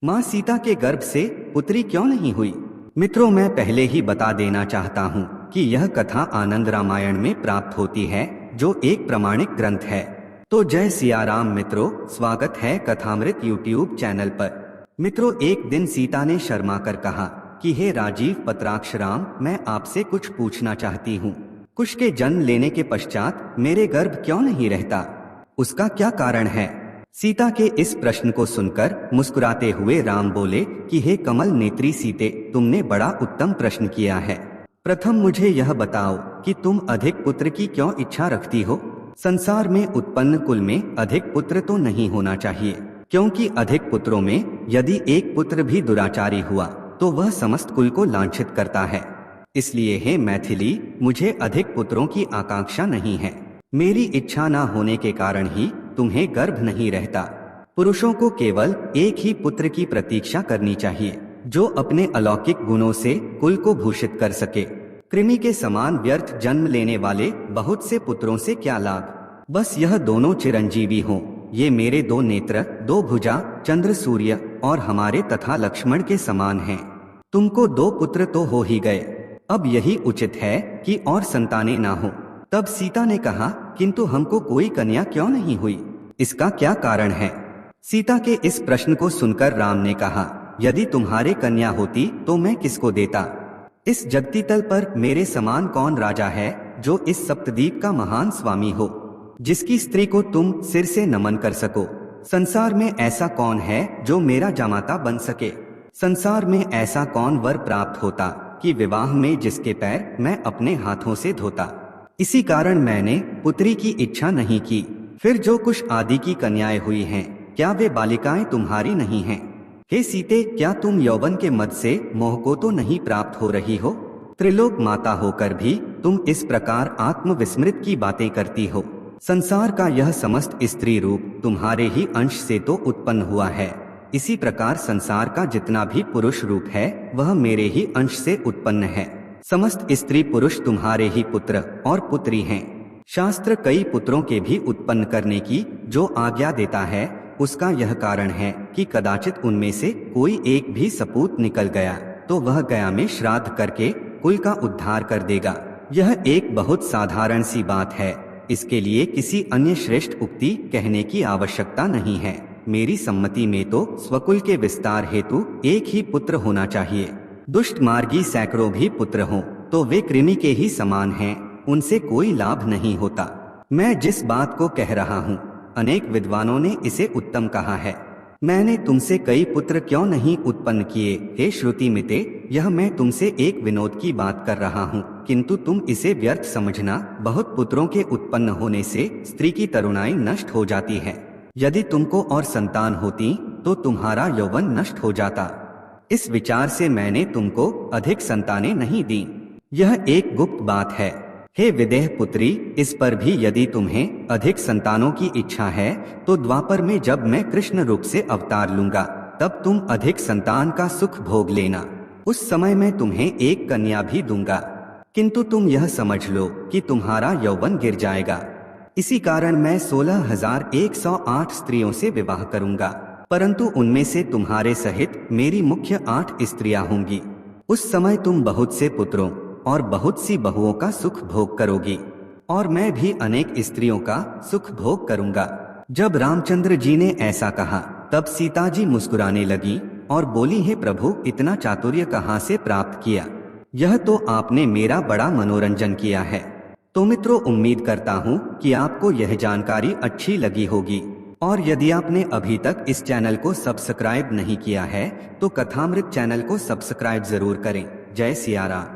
माँ सीता के गर्भ से पुत्री क्यों नहीं हुई? मित्रों, मैं पहले ही बता देना चाहता हूँ कि यह कथा आनंद रामायण में प्राप्त होती है, जो एक प्रमाणिक ग्रंथ है। तो जय सिया राम मित्रों, स्वागत है कथामृत यूट्यूब चैनल पर। मित्रों, एक दिन सीता ने शर्मा कर कहा कि हे राजीव पत्राक्ष राम, मैं आपसे कुछ पूछना चाहती हूँ। कुश के जन्म लेने के पश्चात मेरे गर्भ क्यों नहीं रहता? उसका क्या कारण है? सीता के इस प्रश्न को सुनकर मुस्कुराते हुए राम बोले कि हे कमल नेत्री सीते, तुमने बड़ा उत्तम प्रश्न किया है। प्रथम मुझे यह बताओ कि तुम अधिक पुत्र की क्यों इच्छा रखती हो? संसार में उत्पन्न कुल में अधिक पुत्र तो नहीं होना चाहिए, क्योंकि अधिक पुत्रों में यदि एक पुत्र भी दुराचारी हुआ तो वह समस्त कुल को लांछित करता है। इसलिए हे मैथिली, मुझे अधिक पुत्रों की आकांक्षा नहीं है। मेरी इच्छा न होने के कारण ही तुम्हें गर्भ नहीं रहता। पुरुषों को केवल एक ही पुत्र की प्रतीक्षा करनी चाहिए, जो अपने अलौकिक गुणों से कुल को भूषित कर सके। कृमि के समान व्यर्थ जन्म लेने वाले बहुत से पुत्रों से क्या लाभ? बस यह दोनों चिरंजीवी हों। ये मेरे दो नेत्र, दो भुजा, चंद्र सूर्य और हमारे तथा लक्ष्मण के समान हैं। तुमको दो पुत्र तो हो ही गए, अब यही उचित है कि और संतानें ना हो। तब सीता ने कहा, किंतु हमको कोई कन्या क्यों नहीं हुई? इसका क्या कारण है? सीता के इस प्रश्न को सुनकर राम ने कहा, यदि तुम्हारे कन्या होती तो मैं किसको देता? इस जगती तल पर मेरे समान कौन राजा है जो इस सप्तद्वीप का महान स्वामी हो, जिसकी स्त्री को तुम सिर से नमन कर सको? संसार में ऐसा कौन है जो मेरा जामाता बन सके? संसार में ऐसा कौन वर प्राप्त होता कि विवाह में जिसके पैर मैं अपने हाथों से धोता? इसी कारण मैंने पुत्री की इच्छा नहीं की। फिर जो कुश आदि की कन्याएं हुई हैं, क्या वे बालिकाएं तुम्हारी नहीं हैं? हे सीते, क्या तुम यौवन के मद से मोह को तो नहीं प्राप्त हो रही हो? त्रिलोक माता होकर भी तुम इस प्रकार आत्मविस्मृत की बातें करती हो। संसार का यह समस्त स्त्री रूप तुम्हारे ही अंश से तो उत्पन्न हुआ है। इसी प्रकार संसार का जितना भी पुरुष रूप है वह मेरे ही अंश से उत्पन्न है। समस्त स्त्री पुरुष तुम्हारे ही पुत्र और पुत्री हैं। शास्त्र कई पुत्रों के भी उत्पन्न करने की जो आज्ञा देता है, उसका यह कारण है कि कदाचित उनमें से कोई एक भी सपूत निकल गया तो वह गया में श्राद्ध करके कुल का उद्धार कर देगा। यह एक बहुत साधारण सी बात है, इसके लिए किसी अन्य श्रेष्ठ उक्ति कहने की आवश्यकता नहीं है। मेरी सम्मति में तो स्वकुल के विस्तार हेतु एक ही पुत्र होना चाहिए। दुष्ट मार्गी सैकड़ों भी पुत्र हों तो वे कृमि के ही समान हैं, उनसे कोई लाभ नहीं होता। मैं जिस बात को कह रहा हूँ, अनेक विद्वानों ने इसे उत्तम कहा है। मैंने तुमसे कई पुत्र क्यों नहीं उत्पन्न किए, हे श्रुति मिते? यह मैं तुमसे एक विनोद की बात कर रहा हूँ, किंतु तुम इसे व्यर्थ समझना। बहुत पुत्रों के उत्पन्न होने से स्त्री की तरुणाई नष्ट हो जाती है। यदि तुमको और संतान होती तो तुम्हारा यौवन नष्ट हो जाता। इस विचार से मैंने तुमको अधिक संतानें नहीं दी। यह एक गुप्त बात है। हे विदेह पुत्री, इस पर भी यदि तुम्हें अधिक संतानों की इच्छा है तो द्वापर में जब मैं कृष्ण रूप से अवतार लूंगा तब तुम अधिक संतान का सुख भोग लेना। उस समय मैं तुम्हें एक कन्या भी दूंगा, किंतु तुम यह समझ लो कि तुम्हारा यौवन गिर जाएगा। इसी कारण मैं 16,108 स्त्रियों से विवाह करूंगा, परंतु उनमें से तुम्हारे सहित मेरी मुख्य 8 स्त्रियां होंगी। उस समय तुम बहुत से पुत्रों और बहुत सी बहुओं का सुख भोग करोगी, और मैं भी अनेक स्त्रियों का सुख भोग करूंगा। जब रामचंद्र जी ने ऐसा कहा तब सीता जी मुस्कुराने लगी और बोली, हे प्रभु, इतना चातुर्य कहाँ से प्राप्त किया? यह तो आपने मेरा बड़ा मनोरंजन किया है। तो मित्रों, उम्मीद करता हूँ कि आपको यह जानकारी अच्छी लगी होगी, और यदि आपने अभी तक इस चैनल को सब्सक्राइब नहीं किया है तो कथामृत चैनल को सब्सक्राइब जरूर करें। जय सिया राम।